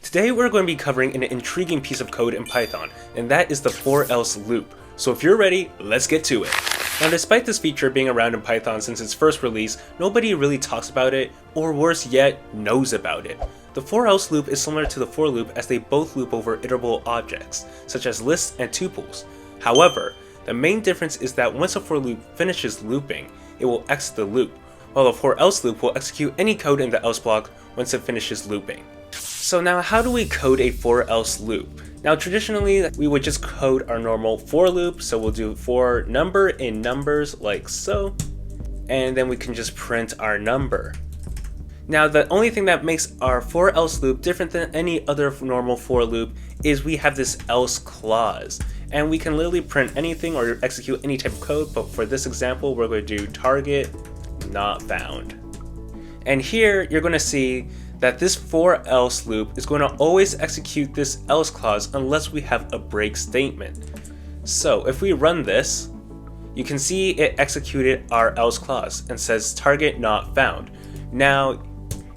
Today we're going to be covering an intriguing piece of code in Python, and that is the for-else loop. So if you're ready, let's get to it. Now despite this feature being around in Python since its first release, nobody really talks about it, or worse yet, knows about it. The for-else loop is similar to the for loop as they both loop over iterable objects, such as lists and tuples. However, the main difference is that once a for loop finishes looping, it will exit the loop, while the for-else loop will execute any code in the else block once it finishes looping. So now how do we code a for-else loop? Now traditionally we would just code our normal for loop, so we'll do for number in numbers like so, and then we can just print our number. Now the only thing that makes our for-else loop different than any other normal for loop is we have this else clause, and we can literally print anything or execute any type of code, but for this example we're going to do target not found. And here you're going to see that this for-else loop is going to always execute this else clause unless we have a break statement. So if we run this, you can see it executed our else clause and says target not found. Now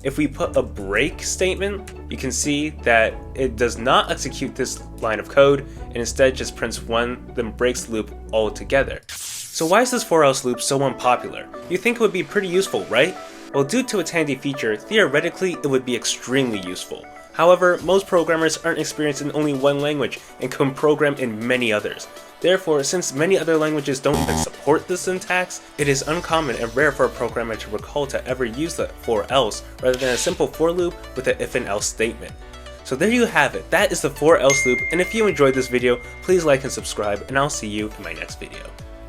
if we put a break statement, you can see that it does not execute this line of code and instead just prints one, then breaks the loop altogether. So why is this for-else loop so unpopular? You think it would be pretty useful, right? Well, due to its handy feature, theoretically it would be extremely useful. However, most programmers aren't experienced in only one language and can program in many others. Therefore, since many other languages don't even support this syntax, it is uncommon and rare for a programmer to recall to ever use the for-else rather than a simple for loop with an if and else statement. So there you have it, that is the for-else loop, and if you enjoyed this video, please like and subscribe, and I'll see you in my next video.